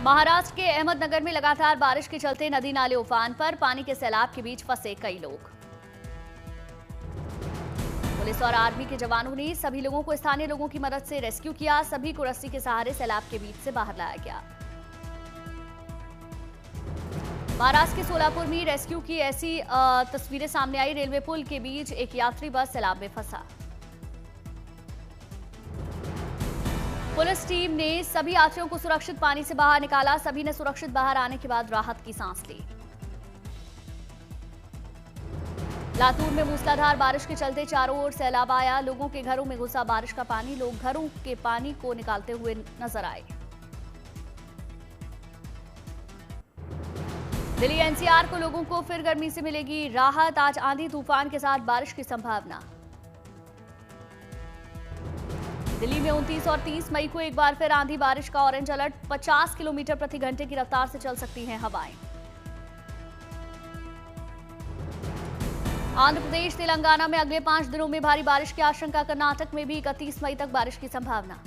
महाराष्ट्र के अहमदनगर में लगातार बारिश के चलते नदी नाले उफान पर, पानी के सैलाब के बीच फंसे कई लोग। पुलिस और आर्मी के जवानों ने सभी लोगों को स्थानीय लोगों की मदद से रेस्क्यू किया। सभी को रस्सी के सहारे सैलाब के बीच से बाहर लाया गया। महाराष्ट्र के सोलापुर में रेस्क्यू की ऐसी तस्वीरें सामने आई। रेलवे पुल के बीच एक यात्री बस सैलाब में फंसा। पुलिस टीम ने सभी यात्रियों को सुरक्षित पानी से बाहर निकाला। सभी ने सुरक्षित बाहर आने के बाद राहत की सांस ली। लातूर में मूसलाधार बारिश के चलते चारों ओर सैलाब आया। लोगों के घरों में घुसा बारिश का पानी। लोग घरों के पानी को निकालते हुए नजर आए। दिल्ली एनसीआर को लोगों को फिर गर्मी से मिलेगी राहत। आज आंधी तूफान के साथ बारिश की संभावना। दिल्ली में 29 और 30 मई को एक बार फिर आंधी बारिश का ऑरेंज अलर्ट। 50 किलोमीटर प्रति घंटे की रफ्तार से चल सकती हैं हवाएं। आंध्र प्रदेश तेलंगाना में अगले 5 दिनों में भारी बारिश की आशंका। कर्नाटक में भी 31 मई तक बारिश की संभावना।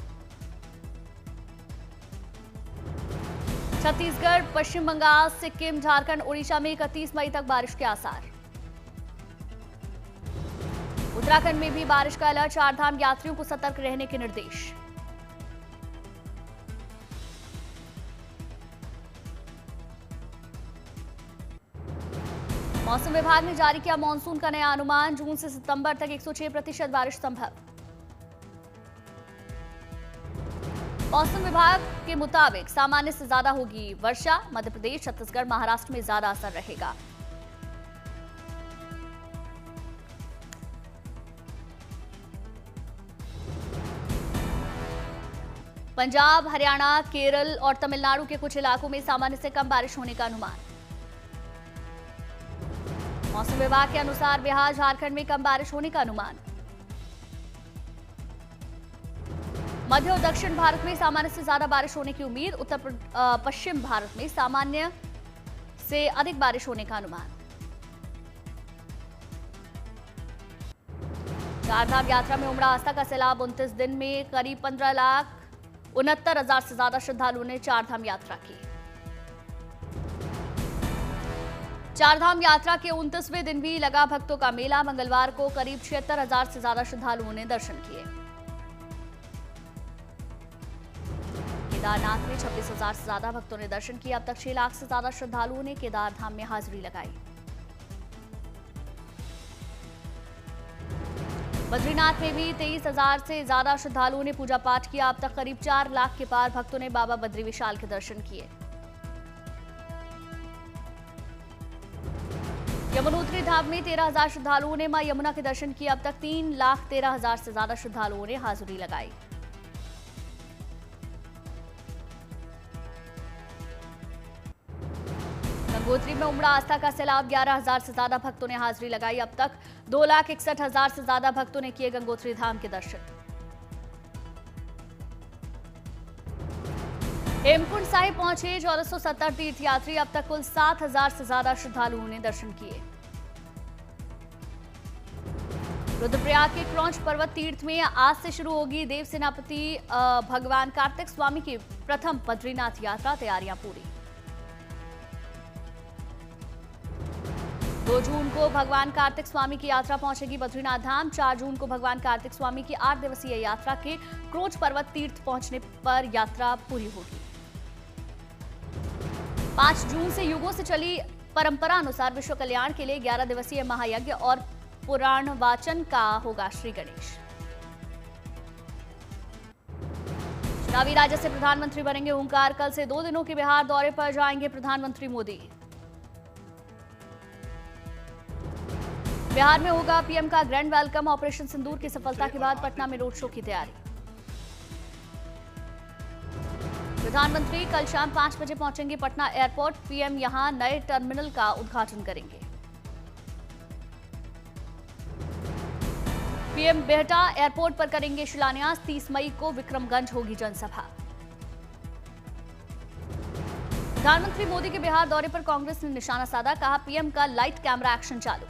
छत्तीसगढ़, पश्चिम बंगाल, सिक्किम, झारखंड, ओडिशा में 31 मई तक बारिश के आसार। उत्तराखंड में भी बारिश का अलर्ट। चारधाम यात्रियों को सतर्क रहने के निर्देश। मौसम विभाग ने जारी किया मानसून का नया अनुमान। जून से सितंबर तक 106% बारिश संभव। मौसम विभाग के मुताबिक सामान्य से ज्यादा होगी वर्षा। मध्य प्रदेश, छत्तीसगढ़, महाराष्ट्र में ज्यादा असर रहेगा। पंजाब, हरियाणा, केरल और तमिलनाडु के कुछ इलाकों में सामान्य से कम बारिश होने का अनुमान। मौसम विभाग के अनुसार बिहार, झारखंड में कम बारिश होने का अनुमान। मध्य और दक्षिण भारत में सामान्य से ज्यादा बारिश होने की उम्मीद। उत्तर पश्चिम भारत में सामान्य से अधिक बारिश होने का अनुमान। चारधाम यात्रा में उमड़ा आस्था का सैलाब। 29 दिन में करीब 15,69,000 से ज्यादा श्रद्धालुओं ने चारधाम यात्रा की। चारधाम यात्रा के 29वें दिन भी लगा भक्तों का मेला। मंगलवार को करीब 76,000 से ज्यादा श्रद्धालुओं ने दर्शन किए। केदारनाथ में 26,000 से ज्यादा भक्तों ने दर्शन किए। अब तक 6 लाख से ज्यादा श्रद्धालुओं ने केदार धाम में हाजिरी लगाई। बद्रीनाथ में भी 23,000 से ज्यादा श्रद्धालुओं ने पूजा पाठ किया। अब तक करीब 4 लाख के पार भक्तों ने बाबा बद्री विशाल के दर्शन किए। यमुनोत्री धाम में 13,000 श्रद्धालुओं ने मां यमुना के दर्शन किए। अब तक 3,13,000 से ज्यादा श्रद्धालुओं ने हाजिरी लगाई। गंगोत्री में उमड़ा आस्था का सैलाब। 11,000 से ज्यादा भक्तों ने हाजिरी लगाई। अब तक 2,61,000 से ज्यादा भक्तों ने किए गंगोत्री धाम के दर्शन। हेमकुंड साहिब पहुंचे 1470 तीर्थयात्री। अब तक कुल 7,000 से ज्यादा श्रद्धालुओं ने दर्शन किए। रुद्रप्रयाग के क्रौंच पर्वत तीर्थ में आज से शुरू होगी देव सेनापति भगवान कार्तिक स्वामी की प्रथम बद्रीनाथ यात्रा। तैयारियां पूरी। 2 जून को भगवान कार्तिक स्वामी की यात्रा पहुंचेगी बद्रीनाथ धाम। 4 जून को भगवान कार्तिक स्वामी की 8 दिवसीय यात्रा के क्रौंच पर्वत तीर्थ पहुंचने पर यात्रा पूरी होगी। 5 जून से युगों से चली परंपरा अनुसार विश्व कल्याण के लिए 11 दिवसीय महायज्ञ और पुराण वाचन का होगा श्री गणेश। चुनावी राज्य से प्रधानमंत्री बनेंगे ओंकार। कल से 2 दिनों के बिहार दौरे पर जाएंगे प्रधानमंत्री मोदी। बिहार में होगा पीएम का ग्रैंड वेलकम। ऑपरेशन सिंदूर की सफलता के बाद पटना में रोड शो की तैयारी। प्रधानमंत्री कल शाम 5 बजे पहुंचेंगे पटना एयरपोर्ट। पीएम यहां नए टर्मिनल का उद्घाटन करेंगे। पीएम बेहटा एयरपोर्ट पर करेंगे शिलान्यास। 30 मई को विक्रमगंज होगी जनसभा। प्रधानमंत्री मोदी के बिहार दौरे पर कांग्रेस ने निशाना साधा। कहा पीएम का लाइट कैमरा एक्शन चालू।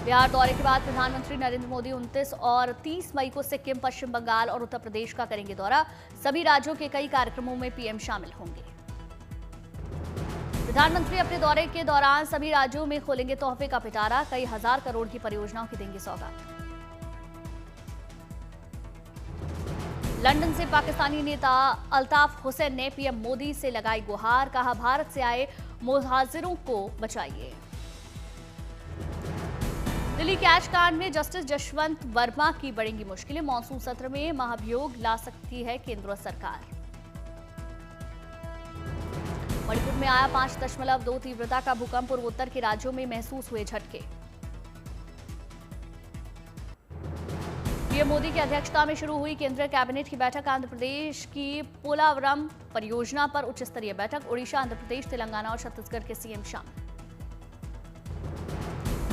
बिहार दौरे के बाद प्रधानमंत्री नरेंद्र मोदी 29 और 30 मई को सिक्किम, पश्चिम बंगाल और उत्तर प्रदेश का करेंगे दौरा। सभी राज्यों के कई कार्यक्रमों में पीएम शामिल होंगे। प्रधानमंत्री अपने दौरे के दौरान सभी राज्यों में खोलेंगे तोहफे का पिटारा। कई हजार करोड़ की परियोजनाओं की देंगे सौगात। लंदन से पाकिस्तानी नेता अल्ताफ हुसैन ने पीएम मोदी से लगाई गुहार। कहा, भारत से आए मुहाजिरों को बचाइए। दिल्ली कैश कांड में जस्टिस जशवंत वर्मा की बढ़ेंगी मुश्किलें। मॉनसून सत्र में महाभियोग ला सकती है केंद्र सरकार। मणिपुर में आया 5.2 तीव्रता का भूकंप। पूर्वोत्तर के राज्यों में महसूस हुए झटके। पीएम मोदी की अध्यक्षता में शुरू हुई केंद्रीय कैबिनेट की बैठक। आंध्र प्रदेश की पोलावरम परियोजना पर उच्च स्तरीय बैठक। ओडिशा, आंध्र प्रदेश, तेलंगाना और छत्तीसगढ़ के सीएम शामिल।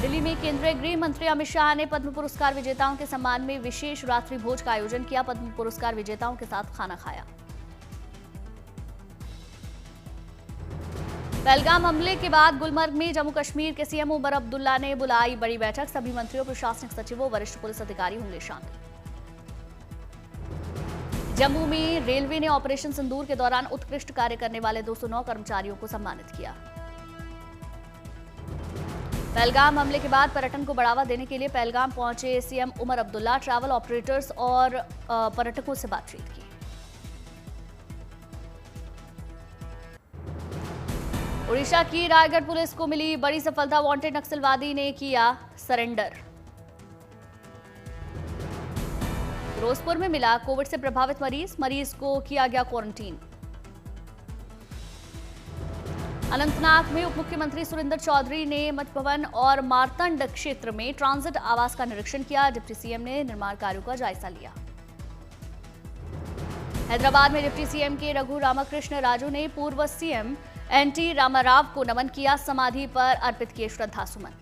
दिल्ली में केंद्रीय गृह मंत्री अमित शाह ने पद्म पुरस्कार विजेताओं के सम्मान में विशेष रात्रि भोज का आयोजन किया। पद्म पुरस्कार विजेताओं के साथ खाना खाया। पहलगाम हमले के बाद गुलमर्ग में जम्मू कश्मीर के सीएम उमर अब्दुल्ला ने बुलाई बड़ी बैठक। सभी मंत्रियों, प्रशासनिक सचिवों, वरिष्ठ पुलिस अधिकारी होंगे शामिल। जम्मू में रेलवे ने ऑपरेशन सिंदूर के दौरान उत्कृष्ट कार्य करने वाले 209 कर्मचारियों को सम्मानित किया। पहलगाम हमले के बाद पर्यटन को बढ़ावा देने के लिए पहलगाम पहुंचे CM Omar Abdullah. Travel operators और पर्यटकों से बातचीत की। ओडिशा की रायगढ़ पुलिस को मिली बड़ी सफलता। वांटेड नक्सलवादी ने किया सरेंडर। फिरोजपुर में मिला कोविड से प्रभावित मरीज को किया गया क्वारंटीन। अनंतनाग में उप मुख्यमंत्री सुरेंद्र चौधरी ने मठ भवन और मारतंड क्षेत्र में ट्रांजिट आवास का निरीक्षण किया। डिप्टी सीएम ने निर्माण कार्यों का जायजा लिया। हैदराबाद में डिप्टी सीएम के रघु रामकृष्ण राजू ने पूर्व सीएम एनटी रामाराव को नमन किया। समाधि पर अर्पित किए श्रद्धासुमन।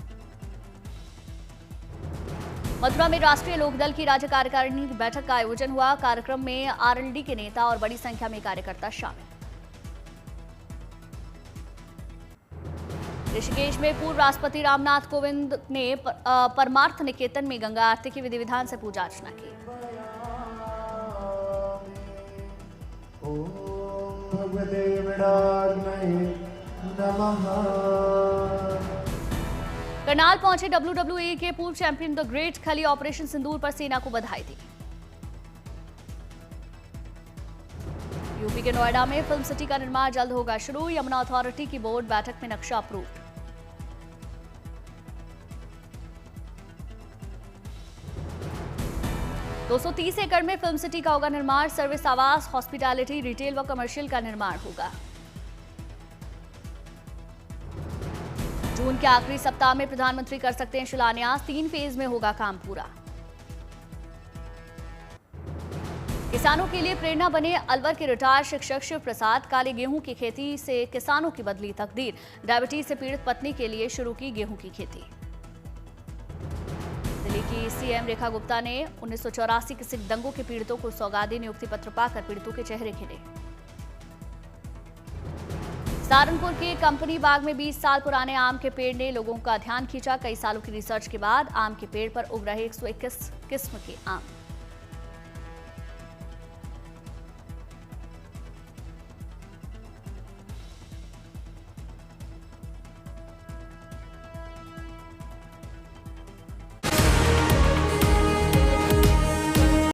मथुरा में राष्ट्रीय लोकदल की राज्य कार्यकारिणी की बैठक का आयोजन हुआ। कार्यक्रम में आरएलडी के नेता और बड़ी संख्या में कार्यकर्ता शामिल। ऋषिकेश में पूर्व राष्ट्रपति रामनाथ कोविंद ने परमार्थ निकेतन में गंगा आरती की विधि विधान से पूजा अर्चना की। करनाल पहुंचे WWE के पूर्व चैंपियन द ग्रेट खली। ऑपरेशन सिंदूर पर सेना को बधाई दी। यूपी के नोएडा में फिल्म सिटी का निर्माण जल्द होगा शुरू। यमुना अथॉरिटी की बोर्ड बैठक में नक्शा अप्रूव्ड। 230 एकड़ में फिल्म सिटी का होगा निर्माण। सर्विस, आवास, हॉस्पिटैलिटी, रिटेल व कमर्शियल का निर्माण होगा। जून के आखिरी सप्ताह में प्रधानमंत्री कर सकते हैं शिलान्यास। 3 फेज में होगा काम पूरा। किसानों के लिए प्रेरणा बने अलवर के रिटायर्ड शिक्षक शिव प्रसाद। काले गेहूं की खेती से किसानों की बदली तकदीर। डायबिटीज से पीड़ित पत्नी के लिए शुरू की गेहूं की खेती। दिल्ली की सीएम रेखा गुप्ता ने 1984 के सिख दंगों के पीड़ितों को सौगाती नियुक्ति पत्र पाकर पीड़ितों के चेहरे खिले। सहारनपुर के कंपनी बाग में 20 साल पुराने आम के पेड़ ने लोगों का ध्यान खींचा। कई सालों की रिसर्च के बाद आम के पेड़ पर उग रहे 121 किस्म के आम।